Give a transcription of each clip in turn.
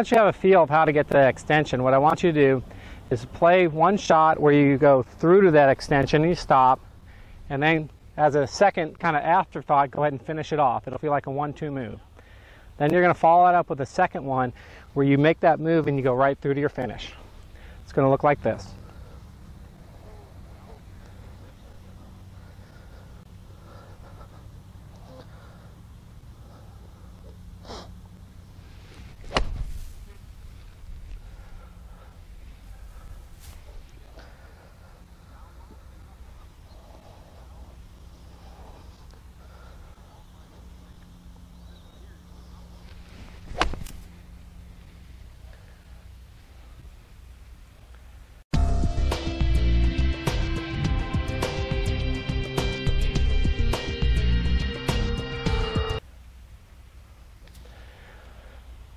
once you have a feel of how to get to the extension, what I want you to do is play one shot where you go through to that extension and you stop, and then as a second kind of afterthought, go ahead and finish it off. It'll feel like a 1-2 move. Then you're going to follow it up with a second one where you make that move and you go right through to your finish. It's going to look like this.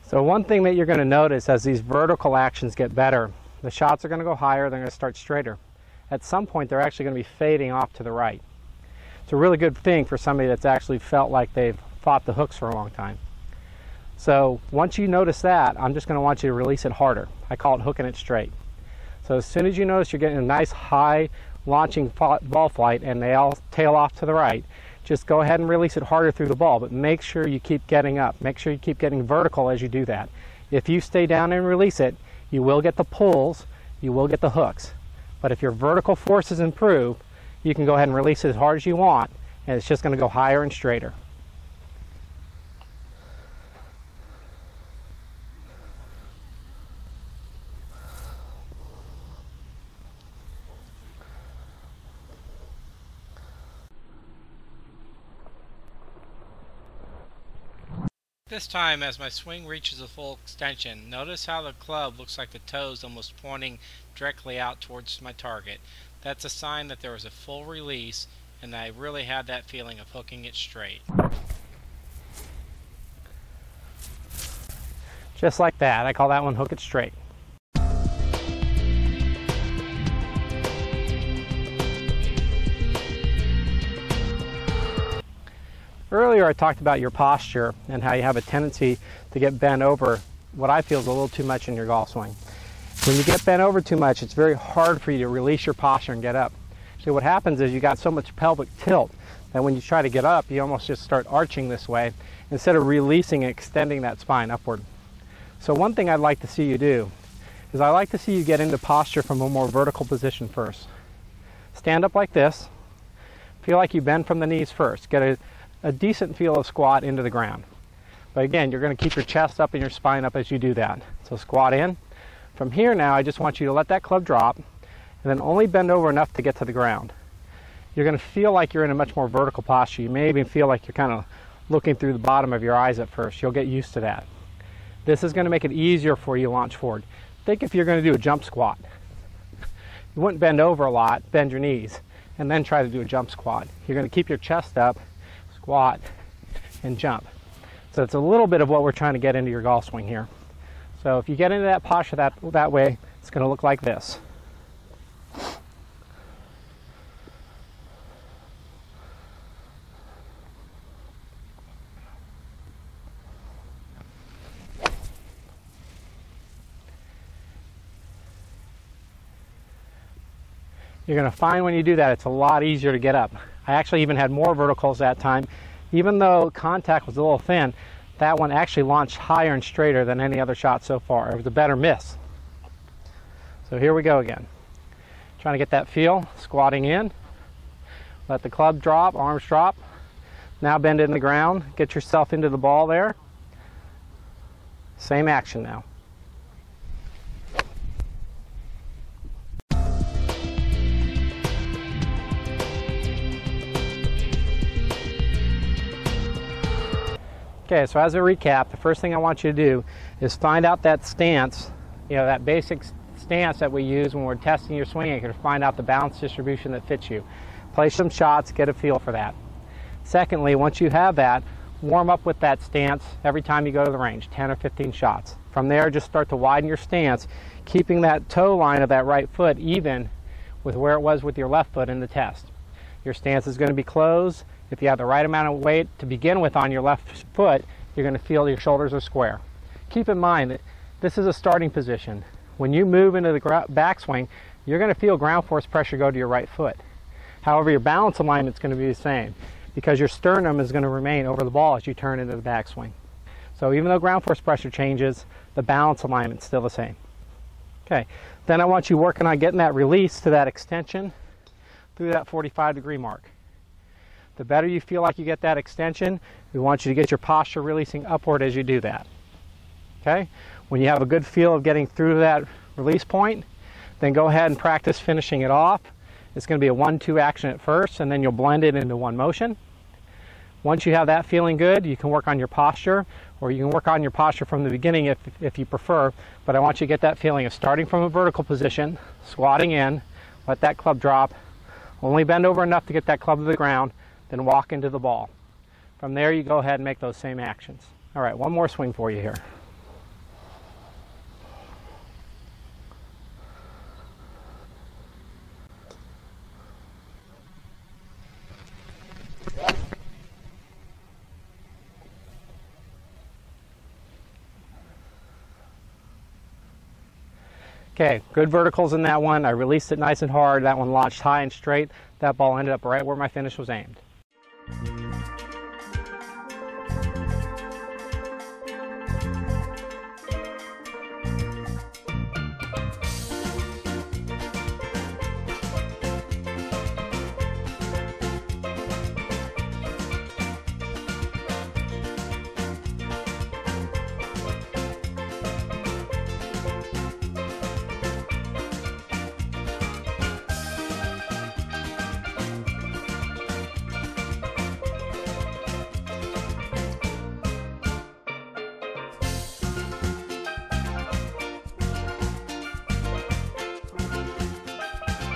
So one thing that you're going to notice as these vertical actions get better, the shots are going to go higher, they're going to start straighter. At some point they're actually going to be fading off to the right. It's a really good thing for somebody that's actually felt like they've fought the hooks for a long time. So once you notice that, I'm just going to want you to release it harder. I call it hooking it straight. So as soon as you notice you're getting a nice high launching ball flight and they all tail off to the right, just go ahead and release it harder through the ball, but make sure you keep getting up. Make sure you keep getting vertical as you do that. If you stay down and release it, you will get the pulls, you will get the hooks. But if your vertical forces improve, you can go ahead and release it as hard as you want, and it's just going to go higher and straighter. This time, as my swing reaches a full extension, notice how the club looks like the toes almost pointing directly out towards my target. That's a sign that there was a full release and I really had that feeling of hooking it straight. Just like that. I call that one hook it straight. Earlier I talked about your posture and how you have a tendency to get bent over what I feel is a little too much in your golf swing. When you get bent over too much, it's very hard for you to release your posture and get up. So what happens is you got so much pelvic tilt that when you try to get up, you almost just start arching this way instead of releasing and extending that spine upward. So one thing I'd like to see you do is I like to see you get into posture from a more vertical position first. Stand up like this. Feel like you bend from the knees first. Get a decent feel of squat into the ground. But again, you're going to keep your chest up and your spine up as you do that. So squat in. From here now, I just want you to let that club drop and then only bend over enough to get to the ground. You're going to feel like you're in a much more vertical posture. You may even feel like you're kind of looking through the bottom of your eyes at first. You'll get used to that. This is going to make it easier for you to launch forward. Think if you're going to do a jump squat. You wouldn't bend over a lot, bend your knees, and then try to do a jump squat. You're going to keep your chest up, squat, and jump. So it's a little bit of what we're trying to get into your golf swing here. So if you get into that posture that way, it's going to look like this. You're going to find when you do that, it's a lot easier to get up. I actually even had more verticals that time. Even though contact was a little thin, that one actually launched higher and straighter than any other shot so far. It was a better miss. So here we go again. Trying to get that feel, squatting in. Let the club drop, arms drop. Now bend in the ground, get yourself into the ball there. Same action now. Okay, so as a recap, the first thing I want you to do is find out that stance, that basic stance that we use when we're testing your swing anchor to find out the balance distribution that fits you. Play some shots, get a feel for that. Secondly, once you have that, warm up with that stance every time you go to the range, 10 or 15 shots. From there, just start to widen your stance, keeping that toe line of that right foot even with where it was with your left foot in the test. Your stance is going to be closed. If you have the right amount of weight to begin with on your left foot, you're going to feel your shoulders are square. Keep in mind that this is a starting position. When you move into the backswing, you're going to feel ground force pressure go to your right foot. However, your balance alignment is going to be the same because your sternum is going to remain over the ball as you turn into the backswing. So even though ground force pressure changes, the balance alignment is still the same. Okay, then I want you working on getting that release to that extension through that 45-degree mark. The better you feel like you get that extension, we want you to get your posture releasing upward as you do that. Okay, when you have a good feel of getting through that release point, then go ahead and practice finishing it off. It's going to be a 1-2 action at first, and then you'll blend it into one motion. Once you have that feeling good, you can work on your posture, or you can work on your posture from the beginning if you prefer, but I want you to get that feeling of starting from a vertical position, squatting in, let that club drop, only bend over enough to get that club to the ground, then walk into the ball. From there, you go ahead and make those same actions. All right, one more swing for you here. Okay, good verticals in that one. I released it nice and hard. That one launched high and straight. That ball ended up right where my finish was aimed.